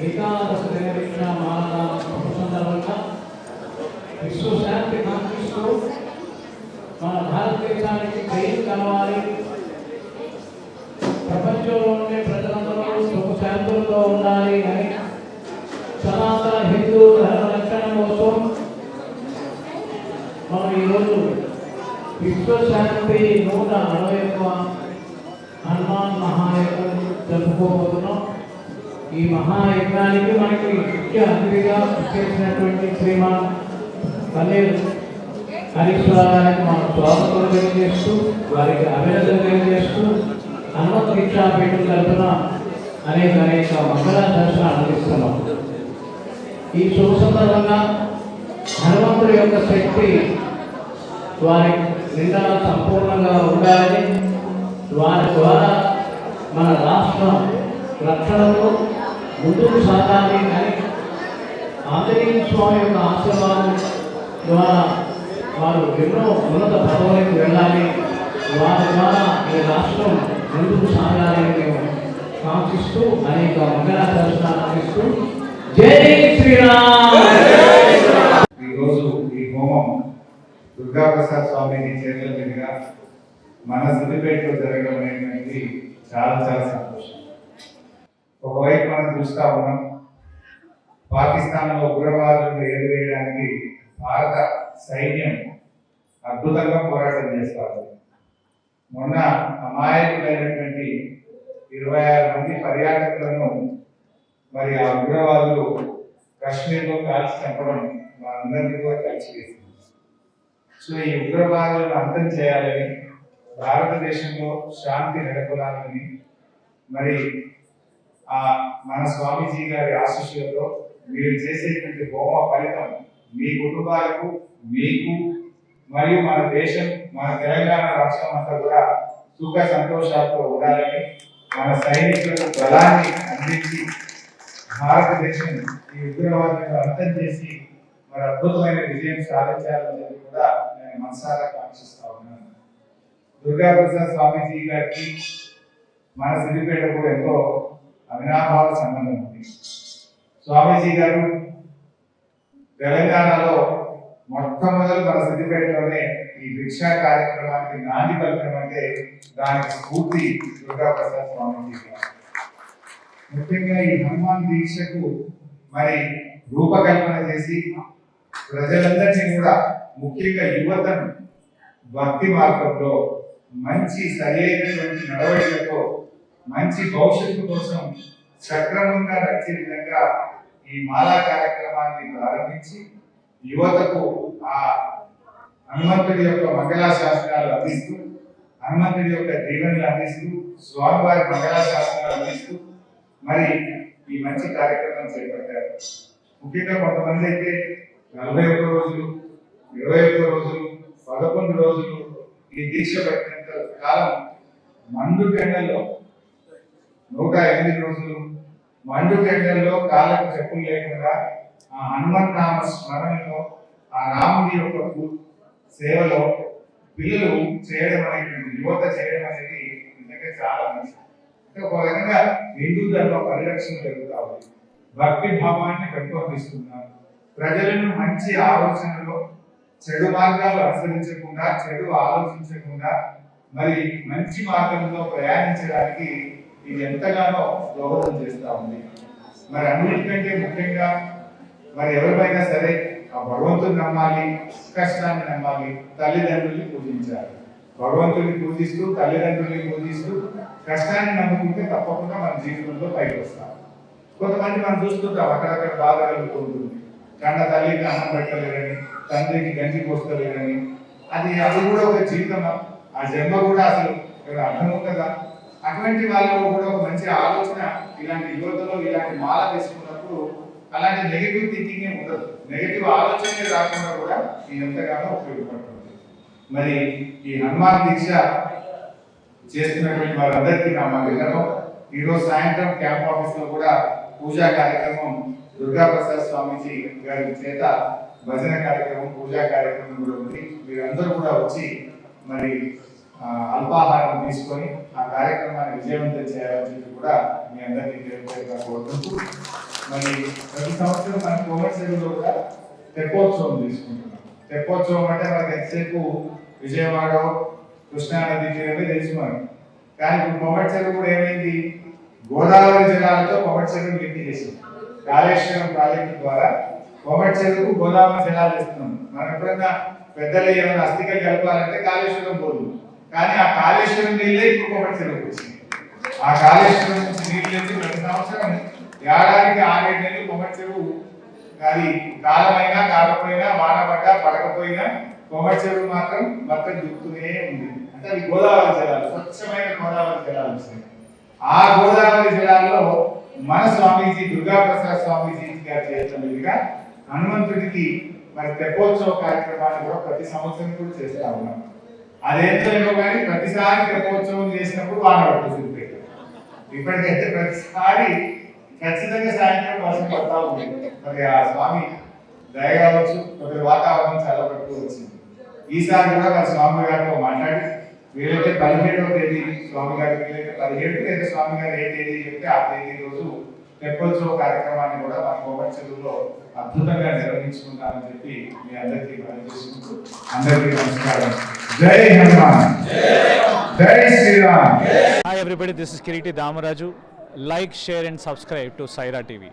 ఏకాదశ దినదీక్ష మాల సందర్భంగా విశ్వశాంతి కాంక్షిస్తూ మన భారతదేశానికి జయం కావాలి, ప్రపంచంలో ఉండే ప్రజలందరూ సుఖ శాంతులతో ఉండాలి అని సనాతన హిందూ ధర్మ రక్షణ కోసం మనం ఈరోజు విశ్వశాంతి 160వ హనుమాన్ మహాయజ్ఞం జరుపుకోబోతున్నాం. ఈ మహాయజ్ఞానికి మనకి ముఖ్య అతిథిగా చేసినటువంటి శ్రీమాన్ కన్నీరు హరీశ్వరానికి మనం స్వాగతం తెలియజేస్తూ వారికి అభినందనలు తెలియజేస్తూ హనుమంత దీక్షాపీఠం తరఫున అనేక మంగళ దర్శనాలు అందిస్తున్నాం. ఈ శుభ సందర్భంగా హనుమంతుడి యొక్క శక్తి వారి నిండా సంపూర్ణంగా ఉండాలని, వారి ద్వారా మన రాష్ట్రం రక్షణలో ముందుకు సాగాలి అని ఆంజనేయ స్వామి యొక్క ఆశీర్వాదం ద్వారా వారు ఎన్నో ఉన్నత పదవులకు వెళ్ళాలి, వారి ద్వారా ఈ రాష్ట్రం ముందుకు సాగాలని మేము కాంక్షిస్తూ అనేక మంగళ దర్శనాలు అందిస్తూ జై శ్రీరామ్. ఈరోజు ఈ హోమం దుర్గాప్రసాద్ స్వామిని చేతుల మీదుగా మన సిద్దిపేటలో జరగడం అనేటువంటి చాలా చాలా సంతోషం. ఒకవైపు మనం చూస్తా ఉన్నాం, పాకిస్తాన్లో ఉగ్రవాదులను ఎదురేయడానికి భారత సైన్యం అద్భుతంగా పోరాటం చేస్తారు. మొన్న అమాయకులైనటువంటి 26 మంది పర్యాటకులను మరి ఆ ఉగ్రవాదులు కాశ్మీర్లో కాల్చి చంపడం మా అందరినీ కూడా కలిసివేసింది. సో ఈ ఉగ్రవాదులను అంతం చేయాలని, భారతదేశంలో శాంతి నెలకొనాలని మరి మన స్వామీజీ గారి ఆశీస్సులతో మీరు చేసేటువంటి హోమ ఫలితం మీ కుటుంబాలకు, మీకు మరియు మన దేశం, మన తెలంగాణ రాష్ట్రం అంతా కూడా సుఖ సంతోషాలతో ఉండాలని, మన సైనికులకు బలాన్ని అందించి భారతదేశం ఈ ఉగ్రవాదులను అంతం చేసి మరి అద్భుతమైన విజయం సాధించాలని కూడా నేను మనసారా కాంక్షిస్తా ఉన్నాను. దుర్గాప్రసాద్ స్వామీజీ గారికి మన సిద్దిపేటకు ఎంతో అవినాభావ సంబంధం ఉంది. స్వామీజీ గారు తెలంగాణలో మొట్టమొదటి మన సిద్దిపేటలోనే ఈ భిక్షా కార్యక్రమానికి నాంది పలకడం అంటే దానికి స్ఫూర్తి దుర్గాప్రసాద్ స్వామీజీ గారు. ముఖ్యంగా ఈ హనుమాన్ దీక్షకు మరి రూపకల్పన చేసి ప్రజలందరినీ కూడా, ముఖ్యంగా యువతను భక్తి మార్గంలో మంచి సరైనటువంటి నడవడికతో మంచి భవిష్యత్తు కోసం సక్రమంగా నడిచే విధంగా ఈ మాలా కార్యక్రమాన్ని ప్రారంభించి యువతకు ఆ హనుమంతుడి యొక్క మంగళాశాసనాలు అందిస్తూ, హనుమంతుడి యొక్క దీవెనలు అందిస్తూ, స్వామివారి మంగళాశాసనాలు అందిస్తూ మరి ఈ మంచి కార్యక్రమం చేపట్టారు. ముఖ్యంగా కొంతమంది అయితే 41 రోజులు, 21 రోజులు, 11 రోజులు ఈ దీక్ష పట్టినంత కాలం మండు టెండల్లో 108 రోజులు మండు టెండల్లో కాళ్ళకు చెప్పులు లేకుండా ఆ హనుమన్ నామ స్మరణలో, ఆ రాముడి యొక్క సేవలో పిల్లలు చేయడం అనేది, యువత చేయడం అనేది నిజంగా చాలా మంచిది. అంటే ఒక విధంగా హిందూ ధర్మ పరిరక్షణ జరుగుతా ఉంది. భక్తి భావాన్ని పెంపొందిస్తున్నారు. ప్రజలను మంచి ఆలోచనలో, చెడు మార్గాలు అనుసరించకుండా, చెడు ఆలోచించకుండా మరి మంచి మార్గంలో ప్రయాణించడానికి ఇది ఎంతగానో దోహదం చేస్తూ ఉంది. మరి అన్నిటికంటే ముఖ్యంగా మరి ఎవరిపైనా సరే ఆ భగవంతుని నమ్మాలి, కష్టాన్ని నమ్మాలి, తల్లిదండ్రుల్ని పూజించాలి. భగవంతుని పూజిస్తూ, తల్లిదండ్రుల్ని పూజిస్తూ కష్టాన్ని నమ్ముకుంటే తప్పకుండా మన జీవితంలో పైకి వస్తాం. కొంతమంది మనం చూస్తుంటాం, అక్కడక్కడ బాధ కలుగుతుంది, కన్న తల్లికి అన్నం పెట్టలేరని, తండ్రికి గంజి పోస్తలేరని. అది కూడా ఒక జీవితం, ఆ జన్మ కూడా అసలు అర్థం ఉంటుందా? అటువంటి వాళ్ళలో కూడా ఒక మంచి ఆలోచన ఇలాంటి యువతలో ఇలాంటి మాల వేసుకున్నప్పుడు అలాంటి నెగిటివ్ థింకింగ్ ఉండదు, నెగిటివ్ ఆలోచనే రాకుండా కూడా ఇది ఎంతగానో ఉపయోగపడుతుంది. మరి ఈ హనుమాన్ దీక్ష చేస్తున్నటువంటి వారందరికీ నా విన్నపం, ఈరోజు సాయంత్రం క్యాంప్ ఆఫీస్ లో కూడా పూజా కార్యక్రమం దుర్గాప్రసాద్ స్వామీజీ గారి చేత భజన కార్యక్రమం, పూజా కార్యక్రమం కూడా ఉంది. మీరందరూ కూడా వచ్చి మరి అల్పాహారం తీసుకొని ఆ కార్యక్రమాన్ని విజయవంతం చేయాలని చెప్పి కూడా మీ అందరికీ కోరుకుంటూ మరి ప్రతి సంవత్సరం మన కోమటి చెరువులో కూడా తెప్పోత్సవం తీసుకుంటున్నాం. తెప్పోత్సవం అంటే మనకి ఎంతసేపు విజయవాడ కృష్ణానది తీరమే తెలుసు మనకి. కానీ ఇప్పుడు కోమటి చెరువు కూడా ఏమైంది, గోదావరి జలాలతో కోమటి చెరువు లింక్ చేసింది. కాళేశ్వరం ప్రాజెక్టు ద్వారా కోమటి చెరువుకు గోదావరి జలాలు ఇస్తున్నాం. మనం ఎప్పుడైనా పెద్దలు ఏమైనా అస్థికలు కలపాలంటే కాళేశ్వరం పోదు, కానీ ఆ కాళేశ్వరం నీళ్ళే ఇప్పుడు కోమటి చెరువుకు వచ్చింది. ఆ కాళేశ్వరం నుంచి నీళ్ళు ఎత్తి ప్రతి సంవత్సరం ఏడాదికి 6-7 నెలలు కోమటి చెరువు, అది కాలమైనా కాకపోయినా వాన పడ్డా పడకపోయినా కోమటి చెరువు మాత్రం మొత్తం దిక్కుతూనే ఉంది. అంటే అవి గోదావరి జలాలు, స్వచ్ఛమైన గోదావరి జలాలు వస్తాయి. ఆ గోదావరి జలాల్లో మన స్వామీజీ దుర్గా ప్రసాద్ స్వామీజీ గారి చేతుల మీదుగా హనుమంతుడికి మరి తెప్పోత్సవ కార్యక్రమాన్ని కూడా ప్రతి సంవత్సరం కూడా చేస్తా ఉన్నాం. అదేంటో ఏమో కానీ ప్రతిసారి తెప్పోత్సవం చేసినప్పుడు వాన పడుతుంది. ఇప్పటికైతే ప్రతిసారి ఖచ్చితంగా సాయంత్రం వర్షం పడతా ఉంది. మరి ఆ స్వామి దయ కావచ్చు, కొద్దిగా వాతావరణం చాలా పడుతూ వచ్చింది. ఈసారి కూడా మన స్వామి గారితో మాట్లాడి వీలైతే 17వ తేదీ స్వామి గారికి, వీలైతే 17 లేదా స్వామి గారు ఏ తేదీ చెప్తే ఆ తేదీ రోజు తెప్పోత్సవ కార్యక్రమాన్ని కూడా మన కోమటి చెరువులో అద్భుతంగా నిర్వహించుకుంటామని చెప్పి మీ అందరికీ మనం చేసుకుంటూ అందరికీ నమస్కారం. జై హనుమాన్, జై Sriram. Hi everybody, this is Kiriti Damaraju. Like, share and subscribe to Saira TV.